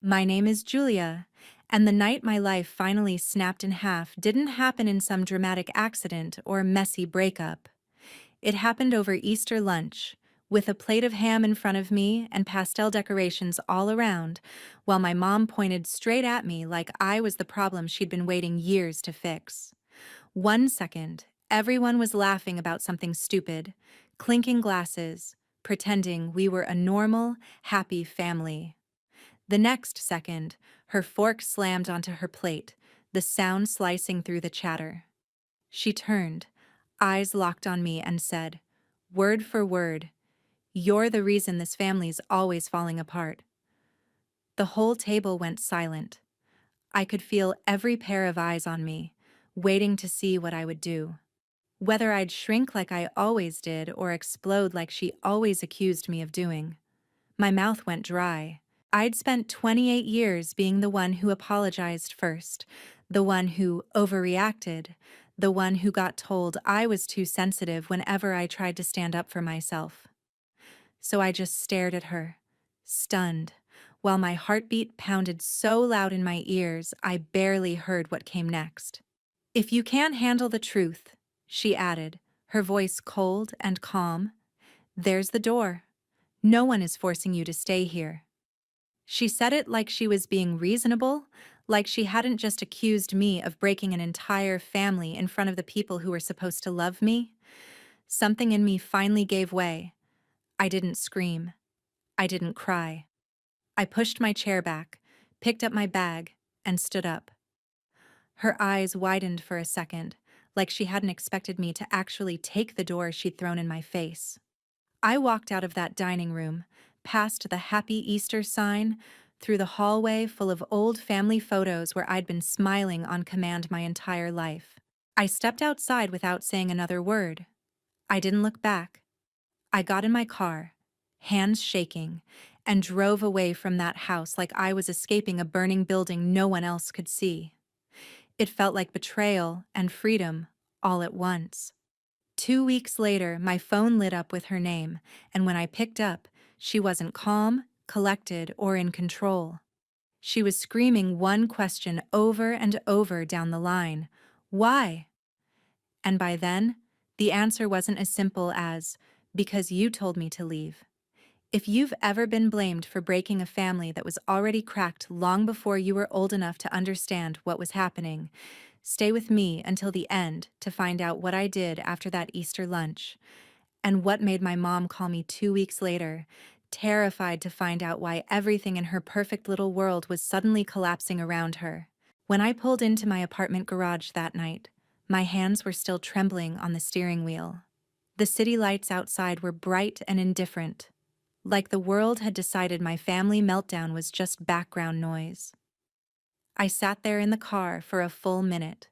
My name is Julia, and the night my life finally snapped in half didn't happen in some dramatic accident or messy breakup. It happened over Easter lunch, with a plate of ham in front of me and pastel decorations all around, while my mom pointed straight at me like I was the problem she'd been waiting years to fix. 1 second, everyone was laughing about something stupid, clinking glasses, pretending we were a normal, happy family. The next second, her fork slammed onto her plate, the sound slicing through the chatter. She turned, eyes locked on me, and said, word for word, "You're the reason this family's always falling apart." The whole table went silent. I could feel every pair of eyes on me, waiting to see what I would do. Whether I'd shrink like I always did or explode like she always accused me of doing. My mouth went dry. I'd spent 28 years being the one who apologized first, the one who overreacted, the one who got told I was too sensitive whenever I tried to stand up for myself. So I just stared at her, stunned, while my heartbeat pounded so loud in my ears I barely heard what came next. "If you can't handle the truth," she added, her voice cold and calm, "there's the door. No one is forcing you to stay here." She said it like she was being reasonable, like she hadn't just accused me of breaking an entire family in front of the people who were supposed to love me. Something in me finally gave way. I didn't scream. I didn't cry. I pushed my chair back, picked up my bag, and stood up. Her eyes widened for a second, like she hadn't expected me to actually take the door she'd thrown in my face. I walked out of that dining room, past the Happy Easter sign, through the hallway full of old family photos where I'd been smiling on command my entire life. I stepped outside without saying another word. I didn't look back. I got in my car, hands shaking, and drove away from that house like I was escaping a burning building no one else could see. It felt like betrayal and freedom all at once. 2 weeks later, my phone lit up with her name, and when I picked up, she wasn't calm, collected, or in control. She was screaming one question over and over down the line: why? And by then, the answer wasn't as simple as, "because you told me to leave." If you've ever been blamed for breaking a family that was already cracked long before you were old enough to understand what was happening, stay with me until the end to find out what I did after that Easter lunch, and what made my mom call me 2 weeks later, terrified to find out why everything in her perfect little world was suddenly collapsing around her. When I pulled into my apartment garage that night, my hands were still trembling on the steering wheel. The city lights outside were bright and indifferent, like the world had decided my family meltdown was just background noise. I sat there in the car for a full minute,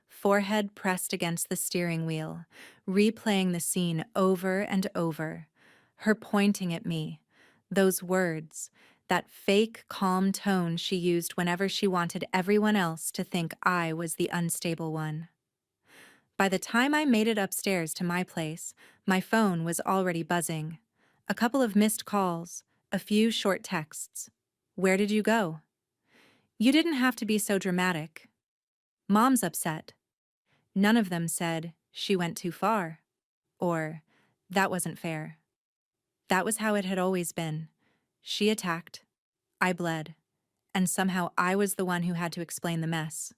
forehead pressed against the steering wheel, replaying the scene over and over, her pointing at me, those words, that fake calm tone she used whenever she wanted everyone else to think I was the unstable one. By the time I made it upstairs to my place, my phone was already buzzing. A couple of missed calls, a few short texts. "Where did you go?" "You didn't have to be so dramatic." "Mom's upset." None of them said, "She went too far," or "That wasn't fair." That was how it had always been. She attacked, I bled, and somehow I was the one who had to explain the mess.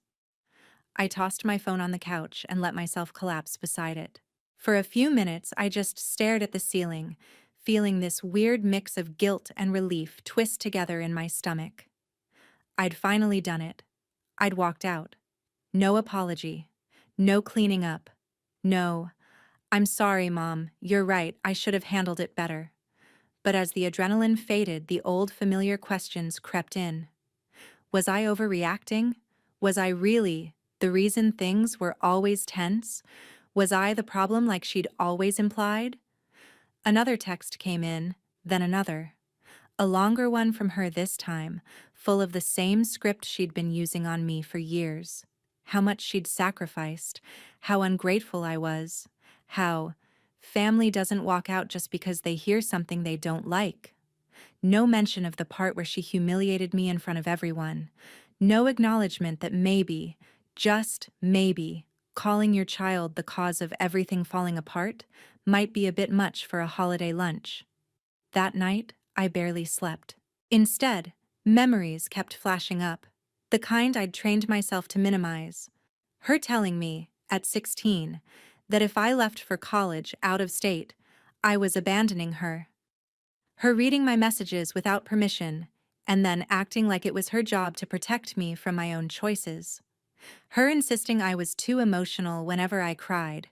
I tossed my phone on the couch and let myself collapse beside it. For a few minutes, I just stared at the ceiling, feeling this weird mix of guilt and relief twist together in my stomach. I'd finally done it. I'd walked out. No apology. No cleaning up. No, "I'm sorry, Mom. You're right. I should have handled it better." But as the adrenaline faded, the old familiar questions crept in. Was I overreacting? Was I really the reason things were always tense? Was I the problem like she'd always implied? Another text came in, then another. A longer one from her this time, full of the same script she'd been using on me for years. How much she'd sacrificed, how ungrateful I was, how family doesn't walk out just because they hear something they don't like. No mention of the part where she humiliated me in front of everyone. No acknowledgement that maybe, just maybe, calling your child the cause of everything falling apart might be a bit much for a holiday lunch. That night, I barely slept. Instead, memories kept flashing up, the kind I'd trained myself to minimize. Her telling me, at 16, that if I left for college out of state, I was abandoning her. Her reading my messages without permission, and then acting like it was her job to protect me from my own choices. Her insisting I was too emotional whenever I cried,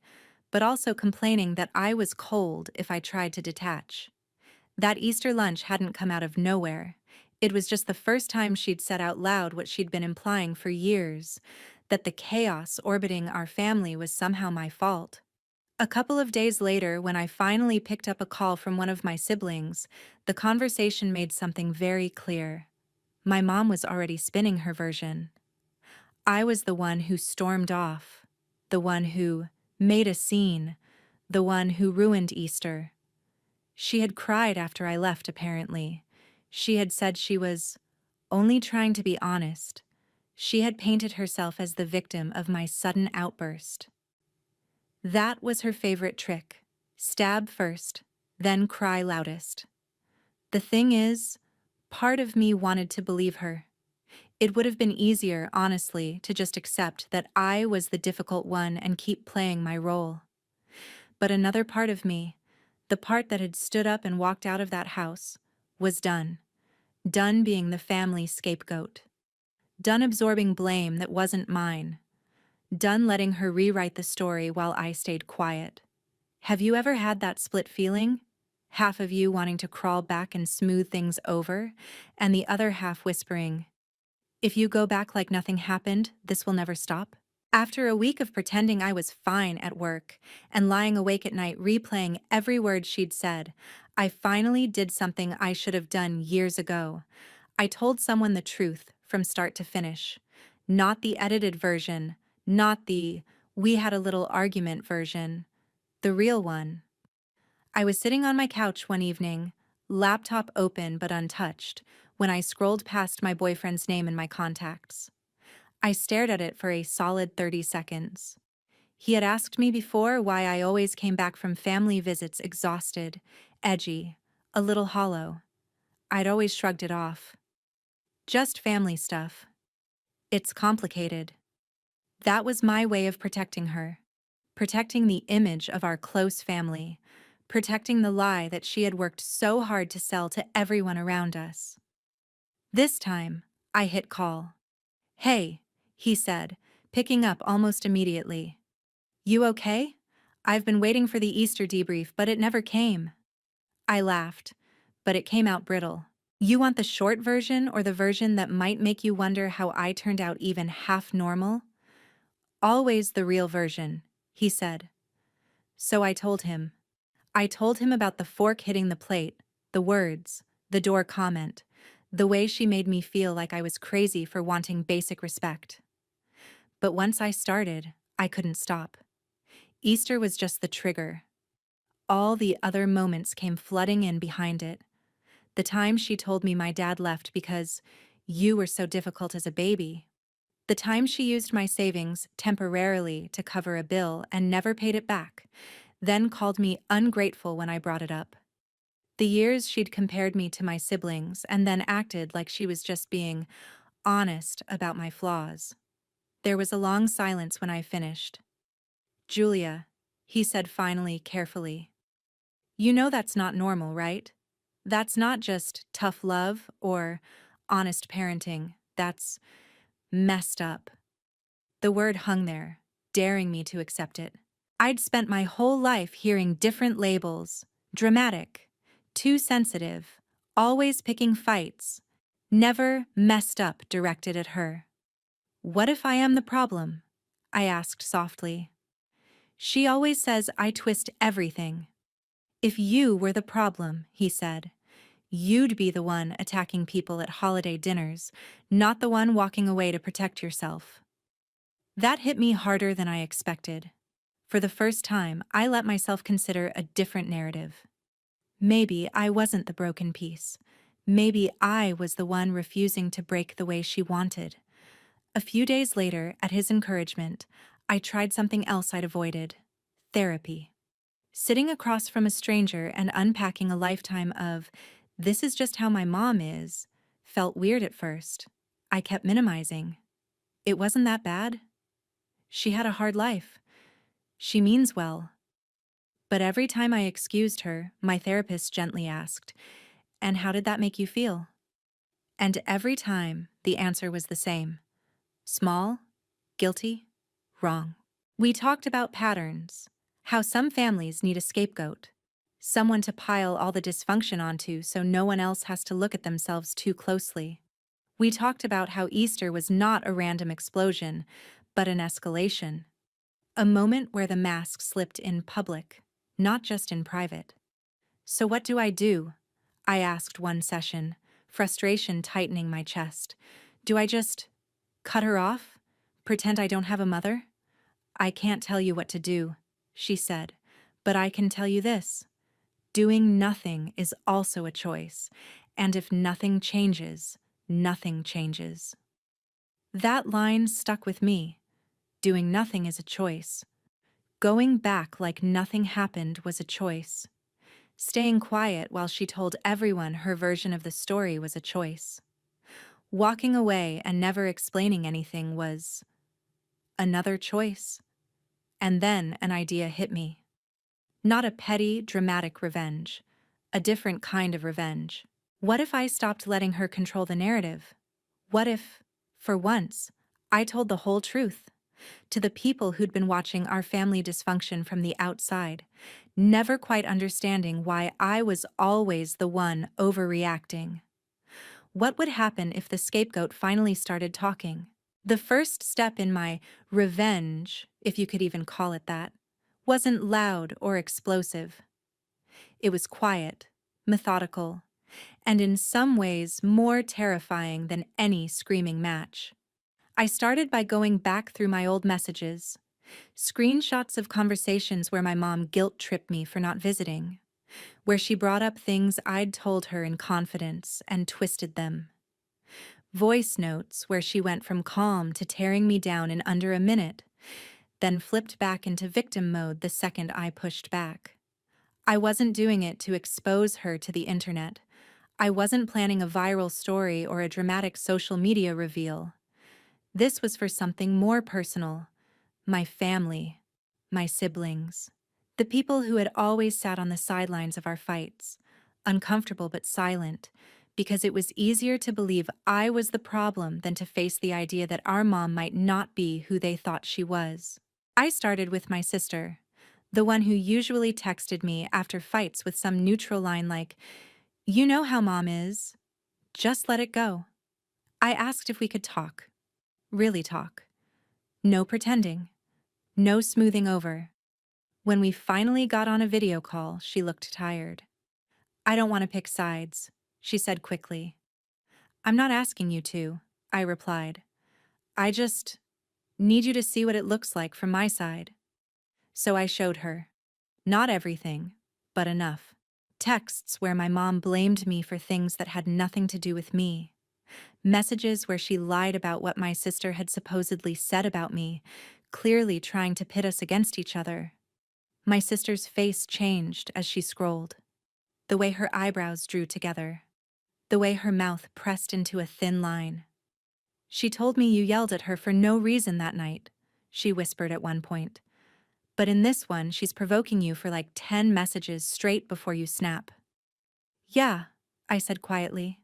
but also complaining that I was cold if I tried to detach. That Easter lunch hadn't come out of nowhere. It was just the first time she'd said out loud what she'd been implying for years, that the chaos orbiting our family was somehow my fault. A couple of days later, when I finally picked up a call from one of my siblings, the conversation made something very clear. My mom was already spinning her version. I was the one who stormed off, the one who made a scene, the one who ruined Easter. She had cried after I left, apparently. She had said she was only trying to be honest. She had painted herself as the victim of my sudden outburst. That was her favorite trick. Stab first, then cry loudest. The thing is, part of me wanted to believe her. It would have been easier, honestly, to just accept that I was the difficult one and keep playing my role. But another part of me, the part that had stood up and walked out of that house, was done. Done being the family scapegoat. Done absorbing blame that wasn't mine. Done letting her rewrite the story while I stayed quiet. Have you ever had that split feeling? Half of you wanting to crawl back and smooth things over, and the other half whispering, "If you go back like nothing happened, this will never stop." After a week of pretending I was fine at work and lying awake at night replaying every word she'd said, I finally did something I should have done years ago. I told someone the truth from start to finish. Not the edited version, not the "we had a little argument" version. The real one. I was sitting on my couch one evening, laptop open but untouched, when I scrolled past my boyfriend's name in my contacts. I stared at it for a solid 30 seconds. He had asked me before why I always came back from family visits exhausted, edgy, a little hollow. I'd always shrugged it off. Just family stuff. It's complicated. That was my way of protecting her. Protecting the image of our close family. Protecting the lie that she had worked so hard to sell to everyone around us. This time, I hit call. "Hey," he said, picking up almost immediately. "You okay? I've been waiting for the Easter debrief, but it never came." I laughed, but it came out brittle. "You want the short version or the version that might make you wonder how I turned out even half normal?" "Always the real version," he said. So I told him. I told him about the fork hitting the plate, the words, the door comment, the way she made me feel like I was crazy for wanting basic respect. But once I started, I couldn't stop. Easter was just the trigger. All the other moments came flooding in behind it. The time she told me my dad left because you were so difficult as a baby. The time she used my savings temporarily to cover a bill and never paid it back, then called me ungrateful when I brought it up. The years she'd compared me to my siblings and then acted like she was just being honest about my flaws. There was a long silence when I finished. "Julia," he said finally, carefully. "You know that's not normal, right? That's not just tough love or honest parenting. That's messed up." The word hung there, daring me to accept it. I'd spent my whole life hearing different labels: dramatic, too sensitive, always picking fights, never messed up directed at her. "What if I am the problem?" I asked softly. "She always says I twist everything." "If you were the problem," he said, "you'd be the one attacking people at holiday dinners, not the one walking away to protect yourself." That hit me harder than I expected. For the first time, I let myself consider a different narrative. Maybe I wasn't the broken piece. Maybe I was the one refusing to break the way she wanted. A few days later, at his encouragement, I tried something else I'd avoided: therapy. Sitting across from a stranger and unpacking a lifetime of, "This is just how my mom is," felt weird at first. I kept minimizing. It wasn't that bad. She had a hard life. She means well. But every time I excused her, my therapist gently asked, "And how did that make you feel?" And every time, the answer was the same: small, guilty, wrong. We talked about patterns, how some families need a scapegoat, someone to pile all the dysfunction onto so no one else has to look at themselves too closely. We talked about how Easter was not a random explosion, but an escalation. A moment where the mask slipped in public, not just in private. "So what do I do?" I asked one session, frustration tightening my chest. "Do I just cut her off? Pretend I don't have a mother?" "I can't tell you what to do," she said, "but I can tell you this: doing nothing is also a choice, and if nothing changes, nothing changes." That line stuck with me. Doing nothing is a choice. Going back like nothing happened was a choice. Staying quiet while she told everyone her version of the story was a choice. Walking away and never explaining anything was another choice. And then an idea hit me. Not a petty, dramatic revenge. A different kind of revenge. What if I stopped letting her control the narrative? What if, for once, I told the whole truth? To the people who'd been watching our family dysfunction from the outside, never quite understanding why I was always the one overreacting. What would happen if the scapegoat finally started talking? The first step in my revenge, if you could even call it that, wasn't loud or explosive. It was quiet, methodical, and in some ways more terrifying than any screaming match. I started by going back through my old messages, screenshots of conversations where my mom guilt-tripped me for not visiting, where she brought up things I'd told her in confidence and twisted them. Voice notes where she went from calm to tearing me down in under a minute, then flipped back into victim mode the second I pushed back. I wasn't doing it to expose her to the internet. I wasn't planning a viral story or a dramatic social media reveal. This was for something more personal: my family, my siblings, the people who had always sat on the sidelines of our fights, uncomfortable but silent, because it was easier to believe I was the problem than to face the idea that our mom might not be who they thought she was. I started with my sister, the one who usually texted me after fights with some neutral line like, "You know how mom is. Just let it go." I asked if we could talk. Really talk. No pretending. No smoothing over. When we finally got on a video call, she looked tired. "I don't want to pick sides," she said quickly. "I'm not asking you to," I replied. "I just need you to see what it looks like from my side." So I showed her. Not everything, but enough. Texts where my mom blamed me for things that had nothing to do with me. Messages where she lied about what my sister had supposedly said about me, clearly trying to pit us against each other. My sister's face changed as she scrolled. The way her eyebrows drew together. The way her mouth pressed into a thin line. "She told me you yelled at her for no reason that night," she whispered at one point. "But in this one, she's provoking you for like 10 messages straight before you snap." "Yeah," I said quietly.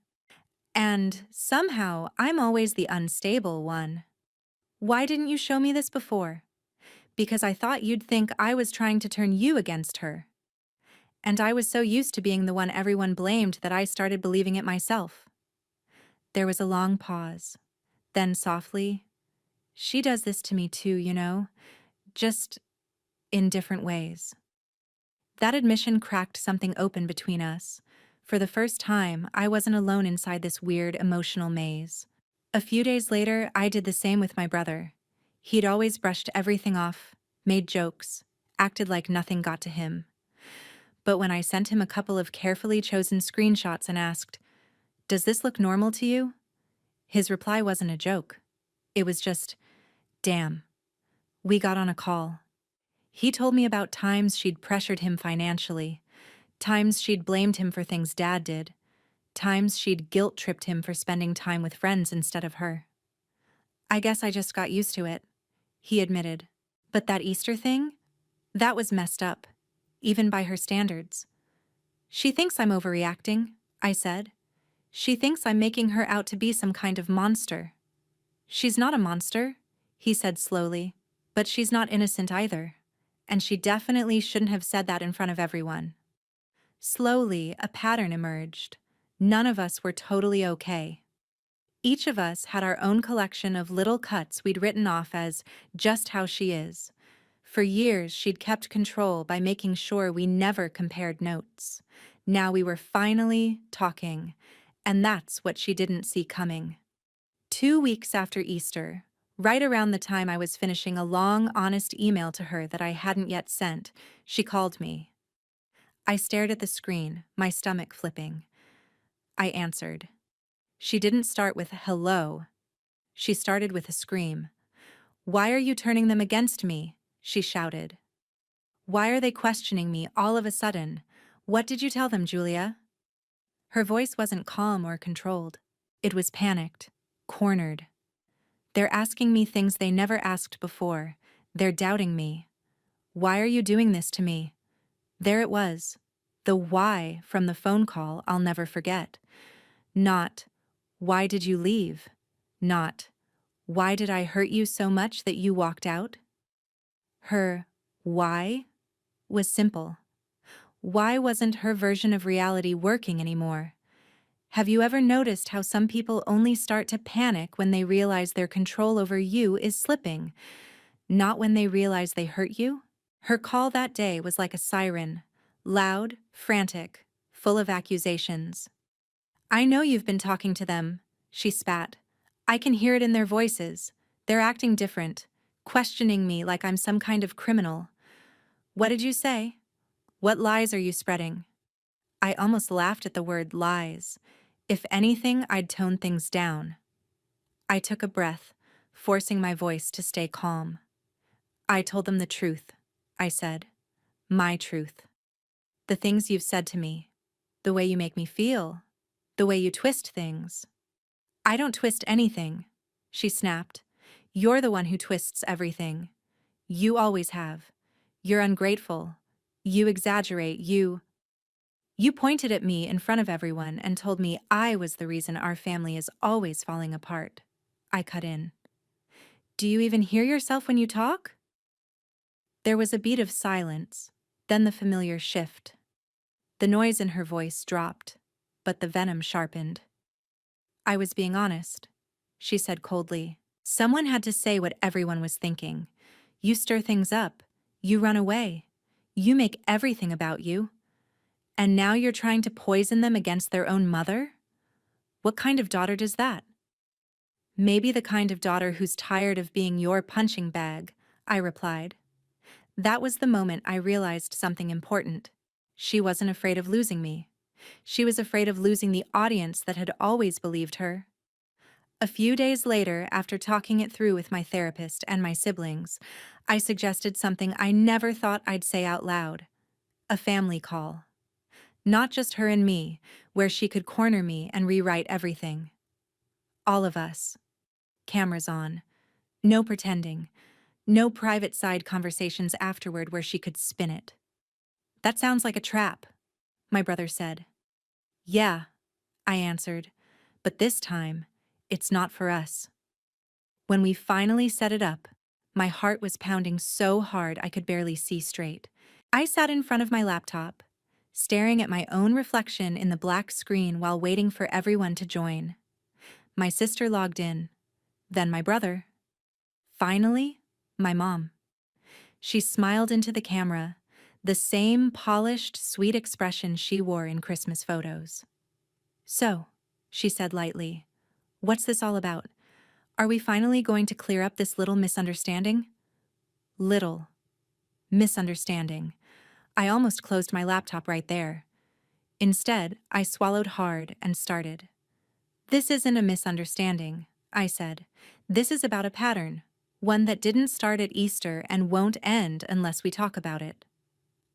"And somehow I'm always the unstable one. Why didn't you show me this before?" "Because I thought you'd think I was trying to turn you against her." And I was so used to being the one everyone blamed that I started believing it myself. There was a long pause. Then softly, "She does this to me too, you know, just in different ways." That admission cracked something open between us. For the first time, I wasn't alone inside this weird emotional maze. A few days later, I did the same with my brother. He'd always brushed everything off, made jokes, acted like nothing got to him. But when I sent him a couple of carefully chosen screenshots and asked, "Does this look normal to you?" His reply wasn't a joke. It was just, "Damn." We got on a call. He told me about times she'd pressured him financially, times she'd blamed him for things Dad did, times she'd guilt-tripped him for spending time with friends instead of her. "I guess I just got used to it," he admitted. "But that Easter thing? That was messed up, even by her standards." "She thinks I'm overreacting," I said. "She thinks I'm making her out to be some kind of monster." "She's not a monster," he said slowly, "but she's not innocent either. And she definitely shouldn't have said that in front of everyone." Slowly, a pattern emerged. None of us were totally okay. Each of us had our own collection of little cuts we'd written off as just how she is. For years, she'd kept control by making sure we never compared notes. Now we were finally talking, and that's what she didn't see coming. 2 weeks after Easter, right around the time I was finishing a long, honest email to her that I hadn't yet sent, she called me. I stared at the screen, my stomach flipping. I answered. She didn't start with hello. She started with a scream. "Why are you turning them against me?" she shouted. "Why are they questioning me all of a sudden? What did you tell them, Julia?" Her voice wasn't calm or controlled. It was panicked, cornered. "They're asking me things they never asked before. They're doubting me. Why are you doing this to me?" There it was. The why from the phone call I'll never forget. Not, "Why did you leave?" Not, "Why did I hurt you so much that you walked out?" Her why was simple. Why wasn't her version of reality working anymore? Have you ever noticed how some people only start to panic when they realize their control over you is slipping, not when they realize they hurt you? Her call that day was like a siren, loud, frantic, full of accusations. "I know you've been talking to them," she spat. "I can hear it in their voices. They're acting different, questioning me like I'm some kind of criminal. What did you say? What lies are you spreading?" I almost laughed at the word lies. If anything, I'd tone things down. I took a breath, forcing my voice to stay calm. "I told them the truth," I said. "My truth. The things you've said to me. The way you make me feel. The way you twist things." "I don't twist anything," she snapped. "You're the one who twists everything. You always have. You're ungrateful. You exaggerate. You pointed at me in front of everyone and told me I was the reason our family is always falling apart." I cut in. "Do you even hear yourself when you talk?" There was a beat of silence, then the familiar shift. The noise in her voice dropped, but the venom sharpened. "I was being honest," she said coldly. "Someone had to say what everyone was thinking. You stir things up. You run away. You make everything about you. And now you're trying to poison them against their own mother? What kind of daughter does that?" "Maybe the kind of daughter who's tired of being your punching bag," I replied. That was the moment I realized something important. She wasn't afraid of losing me. She was afraid of losing the audience that had always believed her. A few days later, after talking it through with my therapist and my siblings, I suggested something I never thought I'd say out loud. A family call. Not just her and me, where she could corner me and rewrite everything. All of us. Cameras on. No pretending. No private side conversations afterward where she could spin it. "That sounds like a trap," my brother said. "Yeah," I answered, "but this time, it's not for us." When we finally set it up, my heart was pounding so hard I could barely see straight. I sat in front of my laptop, staring at my own reflection in the black screen while waiting for everyone to join. My sister logged in, then my brother. Finally, my mom. She smiled into the camera, the same polished, sweet expression she wore in Christmas photos. "So," she said lightly, "what's this all about? Are we finally going to clear up this little misunderstanding?" Little misunderstanding. I almost closed my laptop right there. Instead, I swallowed hard and started. This isn't a misunderstanding, I said. This is about a pattern, one that didn't start at Easter and won't end unless we talk about it.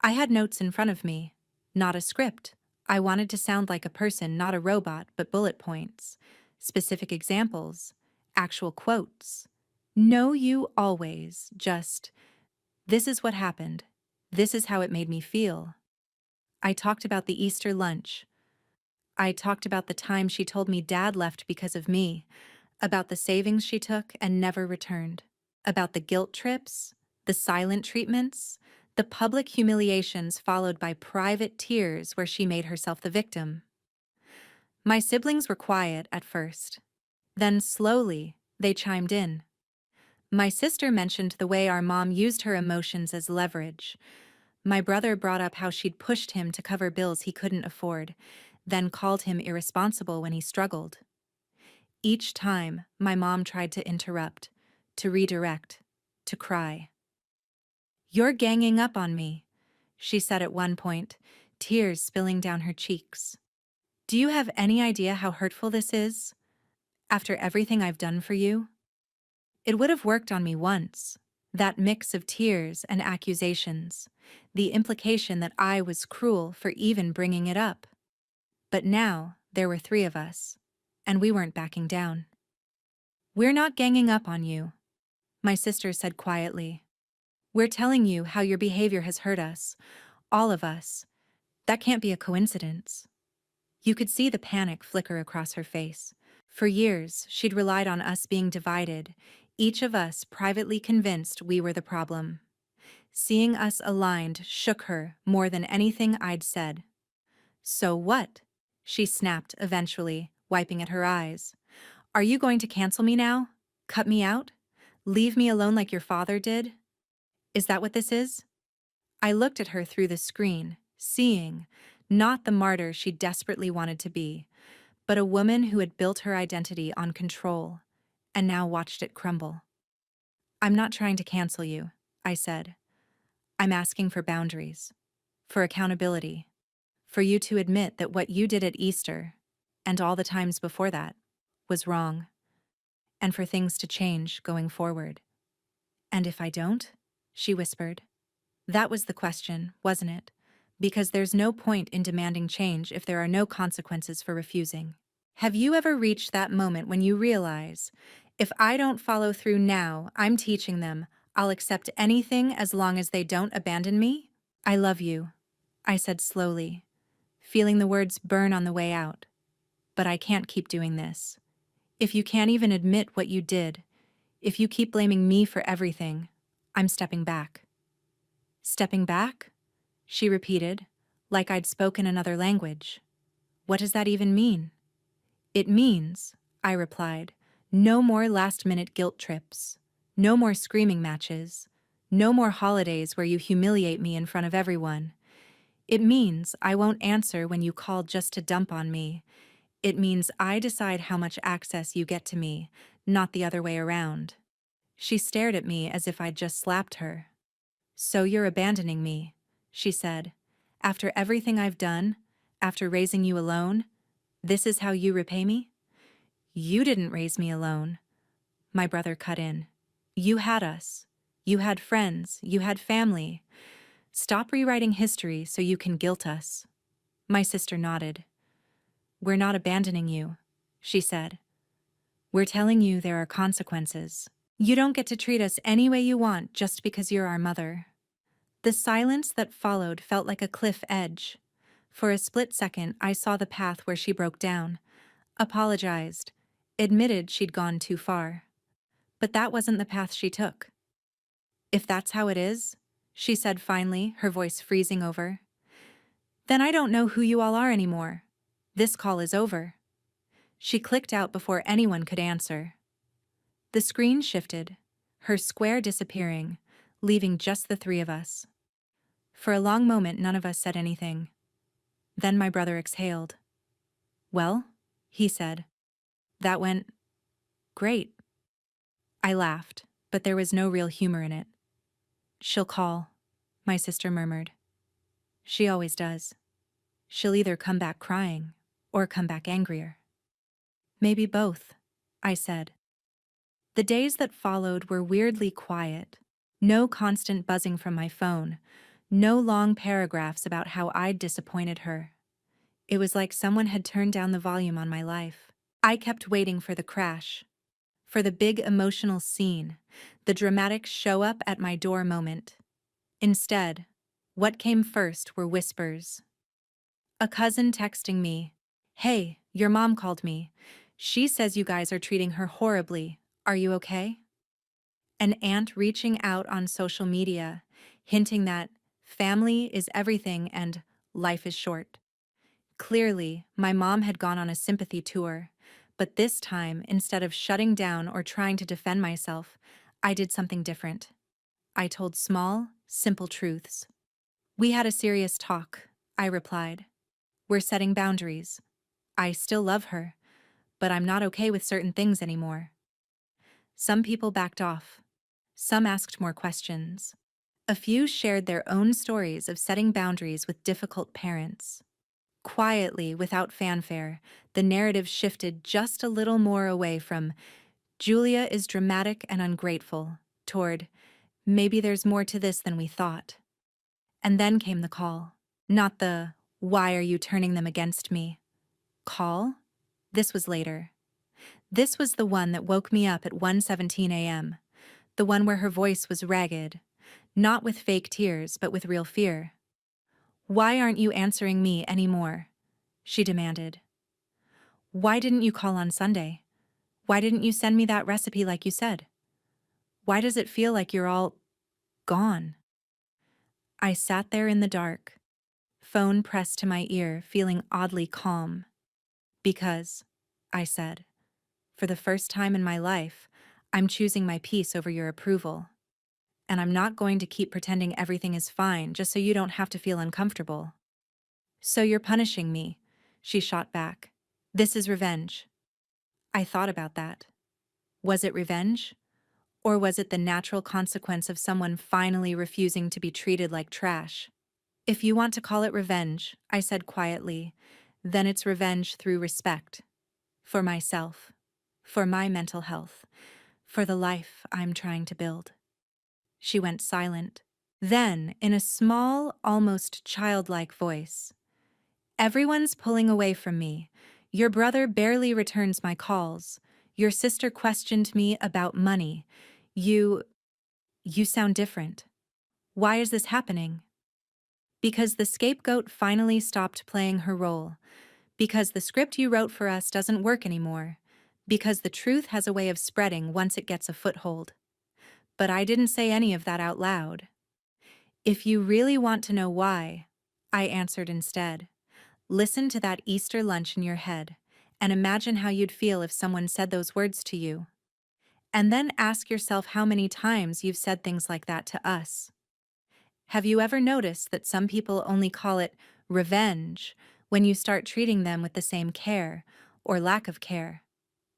I had notes in front of me, not a script. I wanted to sound like a person, not a robot, but bullet points, specific examples, actual quotes. No, you always, just, this is what happened. This is how it made me feel. I talked about the Easter lunch. I talked about the time she told me Dad left because of me, about the savings she took and never returned, about the guilt trips, the silent treatments, the public humiliations followed by private tears where she made herself the victim. My siblings were quiet at first. Then slowly, they chimed in. My sister mentioned the way our mom used her emotions as leverage. My brother brought up how she'd pushed him to cover bills he couldn't afford, then called him irresponsible when he struggled. Each time, my mom tried to interrupt, to redirect, to cry. "You're ganging up on me," she said at one point, tears spilling down her cheeks. "Do you have any idea how hurtful this is? After everything I've done for you?" It would have worked on me once, that mix of tears and accusations, the implication that I was cruel for even bringing it up. But now, there were three of us, and we weren't backing down. "We're not ganging up on you," my sister said quietly. "We're telling you how your behavior has hurt us, all of us. That can't be a coincidence." You could see the panic flicker across her face. For years, she'd relied on us being divided, each of us privately convinced we were the problem. Seeing us aligned shook her more than anything I'd said. "So what?" she snapped eventually, wiping at her eyes. "Are you going to cancel me now? Cut me out? Leave me alone like your father did? Is that what this is?" I looked at her through the screen, seeing, not the martyr she desperately wanted to be, but a woman who had built her identity on control, and now watched it crumble. "I'm not trying to cancel you," I said. "I'm asking for boundaries, for accountability, for you to admit that what you did at Easter, and all the times before that, was wrong, and for things to change going forward." "And if I don't?" she whispered. That was the question, wasn't it? Because there's no point in demanding change if there are no consequences for refusing. Have you ever reached that moment when you realize, if I don't follow through now, I'm teaching them, I'll accept anything as long as they don't abandon me? "I love you," I said slowly, feeling the words burn on the way out. "But I can't keep doing this. If you can't even admit what you did, if you keep blaming me for everything, I'm stepping back." "Stepping back?" she repeated, like I'd spoken another language. "What does that even mean?" "It means," I replied, "no more last-minute guilt trips, no more screaming matches, no more holidays where you humiliate me in front of everyone. It means I won't answer when you call just to dump on me. It means I decide how much access you get to me, not the other way around." She stared at me as if I'd just slapped her. "So you're abandoning me," she said. "After everything I've done, after raising you alone, this is how you repay me?" "You didn't raise me alone," my brother cut in. "You had us. You had friends. You had family. Stop rewriting history so you can guilt us." My sister nodded. "We're not abandoning you," she said. "We're telling you there are consequences. You don't get to treat us any way you want just because you're our mother." The silence that followed felt like a cliff edge. For a split second, I saw the path where she broke down, apologized, admitted she'd gone too far. But that wasn't the path she took. "If that's how it is," she said finally, her voice freezing over, "then I don't know who you all are anymore. This call is over." She clicked out before anyone could answer. The screen shifted, her square disappearing, leaving just the three of us. For a long moment, none of us said anything. Then my brother exhaled. "Well," he said, "that went great." I laughed, but there was no real humor in it. "She'll call," my sister murmured. "She always does. She'll either come back crying or come back angrier." Maybe both, I said. The days that followed were weirdly quiet. No constant buzzing from my phone. No long paragraphs about how I'd disappointed her. It was like someone had turned down the volume on my life. I kept waiting for the crash, for the big emotional scene, the dramatic show up at my door moment. Instead, what came first were whispers. A cousin texting me, "Hey, your mom called me. She says you guys are treating her horribly. Are you okay?" An aunt reaching out on social media, hinting that family is everything and life is short. Clearly, my mom had gone on a sympathy tour, but this time, instead of shutting down or trying to defend myself, I did something different. I told small, simple truths. "We had a serious talk," I replied. "We're setting boundaries. I still love her, but I'm not okay with certain things anymore." Some people backed off. Some asked more questions. A few shared their own stories of setting boundaries with difficult parents. Quietly, without fanfare, the narrative shifted just a little more away from "Julia is dramatic and ungrateful" toward "maybe there's more to this than we thought." And then came the call. Not the "why are you turning them against me" call. This was later. This was the one that woke me up at 1:17 a.m., the one where her voice was ragged, not with fake tears but with real fear. "Why aren't you answering me anymore?" she demanded. "Why didn't you call on Sunday? Why didn't you send me that recipe like you said? Why does it feel like you're all gone?" I sat there in the dark, phone pressed to my ear, feeling oddly calm. "Because," I said, "for the first time in my life, I'm choosing my peace over your approval. And I'm not going to keep pretending everything is fine just so you don't have to feel uncomfortable." "So you're punishing me," she shot back. "This is revenge." I thought about that. Was it revenge? Or was it the natural consequence of someone finally refusing to be treated like trash? "If you want to call it revenge," I said quietly, "then it's revenge through respect. For myself. For my mental health. For the life I'm trying to build." She went silent. Then, in a small, almost childlike voice, "Everyone's pulling away from me. Your brother barely returns my calls. Your sister questioned me about money. You sound different. Why is this happening?" "Because the scapegoat finally stopped playing her role. Because the script you wrote for us doesn't work anymore. Because the truth has a way of spreading once it gets a foothold." But I didn't say any of that out loud. "If you really want to know why," I answered instead, "listen to that Easter lunch in your head and imagine how you'd feel if someone said those words to you. And then ask yourself how many times you've said things like that to us. Have you ever noticed that some people only call it revenge when you start treating them with the same care, or lack of care,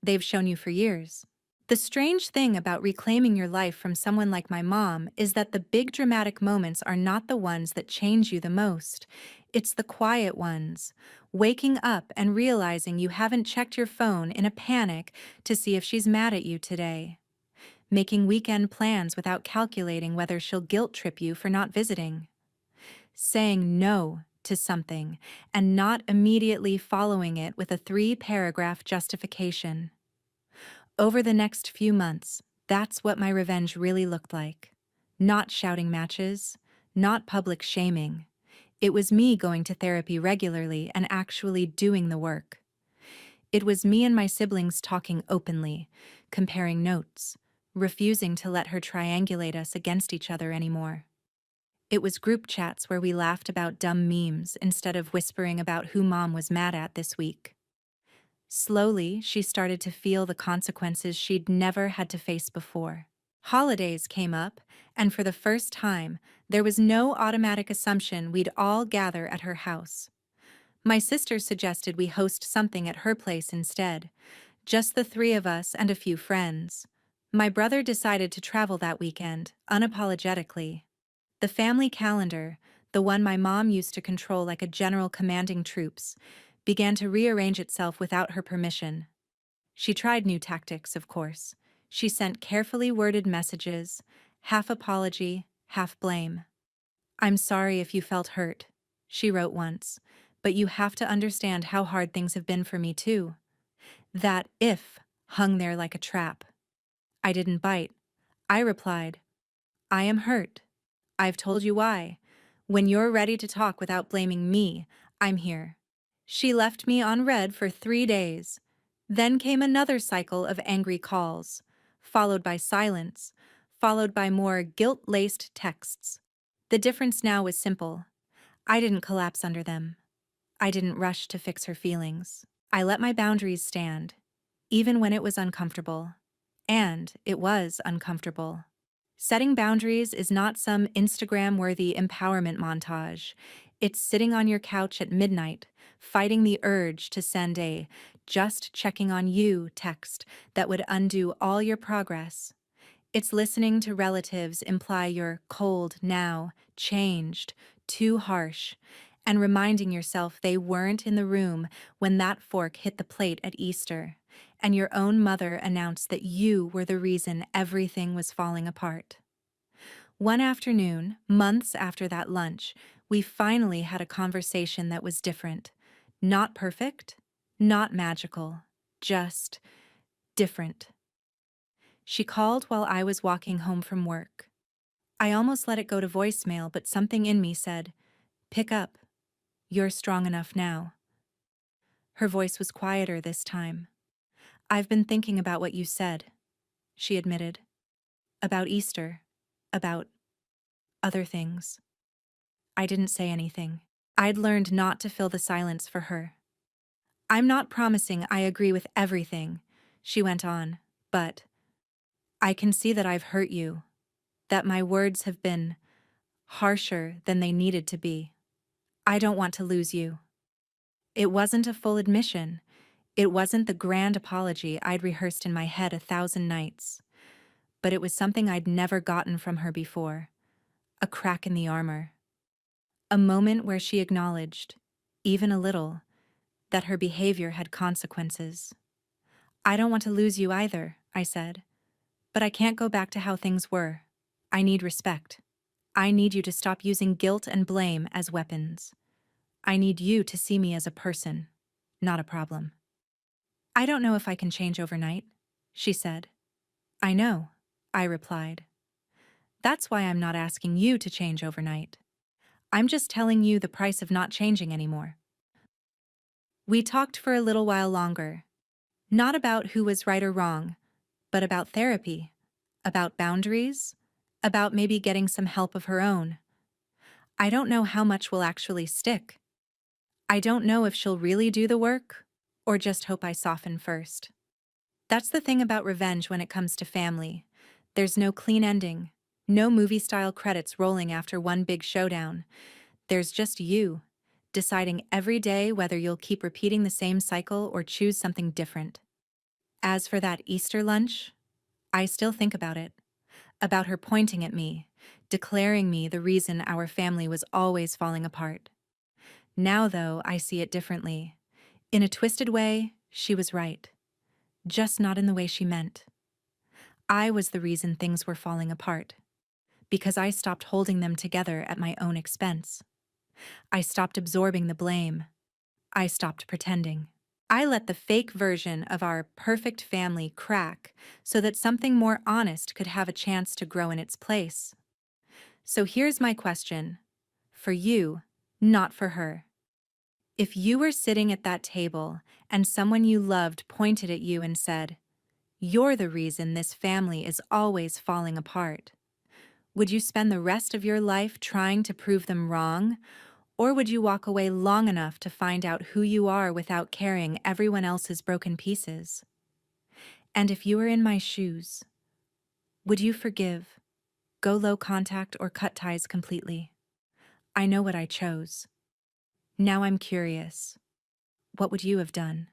they've shown you for years?" The strange thing about reclaiming your life from someone like my mom is that the big dramatic moments are not the ones that change you the most. It's the quiet ones. Waking up and realizing you haven't checked your phone in a panic to see if she's mad at you today. Making weekend plans without calculating whether she'll guilt trip you for not visiting. Saying no to something and not immediately following it with a 3-paragraph justification. Over the next few months, that's what my revenge really looked like. Not shouting matches, not public shaming. It was me going to therapy regularly and actually doing the work. It was me and my siblings talking openly, comparing notes, refusing to let her triangulate us against each other anymore. It was group chats where we laughed about dumb memes instead of whispering about who mom was mad at this week. Slowly, she started to feel the consequences she'd never had to face before. Holidays came up, and for the first time, there was no automatic assumption we'd all gather at her house. My sister suggested we host something at her place instead, just the 3 of us and a few friends. My brother decided to travel that weekend, unapologetically. The family calendar, the one my mom used to control like a general commanding troops, began to rearrange itself without her permission. She tried new tactics, of course. She sent carefully worded messages, half apology, half blame. "I'm sorry if you felt hurt," she wrote once, "but you have to understand how hard things have been for me too." That "if" hung there like a trap. I didn't bite. I replied, "I am hurt. I've told you why. When you're ready to talk without blaming me, I'm here." She left me on red for 3 days. Then came another cycle of angry calls, followed by silence, followed by more guilt-laced texts. The difference now was simple. I didn't collapse under them. I didn't rush to fix her feelings. I let my boundaries stand, even when it was uncomfortable. And it was uncomfortable. Setting boundaries is not some Instagram-worthy empowerment montage. It's sitting on your couch at midnight, fighting the urge to send a "just checking on you" text that would undo all your progress. It's listening to relatives imply you're cold now, changed, too harsh, and reminding yourself they weren't in the room when that fork hit the plate at Easter, and your own mother announced that you were the reason everything was falling apart. One afternoon, months after that lunch, we finally had a conversation that was different. Not perfect, not magical, just different. She called while I was walking home from work. I almost let it go to voicemail, but something in me said, "Pick up. You're strong enough now." Her voice was quieter this time. "I've been thinking about what you said," she admitted. "About Easter. About other things." I didn't say anything. I'd learned not to fill the silence for her. "I'm not promising I agree with everything," she went on, "but I can see that I've hurt you, that my words have been harsher than they needed to be. I don't want to lose you." It wasn't a full admission. It wasn't the grand apology I'd rehearsed in my head 1,000 nights. But it was something I'd never gotten from her before. A crack in the armor. A moment where she acknowledged, even a little, that her behavior had consequences. "I don't want to lose you either," I said. "But I can't go back to how things were. I need respect. I need you to stop using guilt and blame as weapons. I need you to see me as a person, not a problem." "I don't know if I can change overnight," she said. "I know," I replied. "That's why I'm not asking you to change overnight. I'm just telling you the price of not changing anymore." We talked for a little while longer. Not about who was right or wrong, but about therapy, about boundaries, about maybe getting some help of her own. I don't know how much will actually stick. I don't know if she'll really do the work, or just hope I soften first. That's the thing about revenge when it comes to family. There's no clean ending, no movie-style credits rolling after one big showdown. There's just you, deciding every day whether you'll keep repeating the same cycle or choose something different. As for that Easter lunch, I still think about it. About her pointing at me, declaring me the reason our family was always falling apart. Now, though, I see it differently. In a twisted way, she was right. Just not in the way she meant. I was the reason things were falling apart. Because I stopped holding them together at my own expense. I stopped absorbing the blame. I stopped pretending. I let the fake version of our perfect family crack so that something more honest could have a chance to grow in its place. So here's my question. For you, not for her. If you were sitting at that table and someone you loved pointed at you and said, "You're the reason this family is always falling apart," would you spend the rest of your life trying to prove them wrong? Or would you walk away long enough to find out who you are without carrying everyone else's broken pieces? And if you were in my shoes, would you forgive, go low contact, or cut ties completely? I know what I chose. Now I'm curious. What would you have done?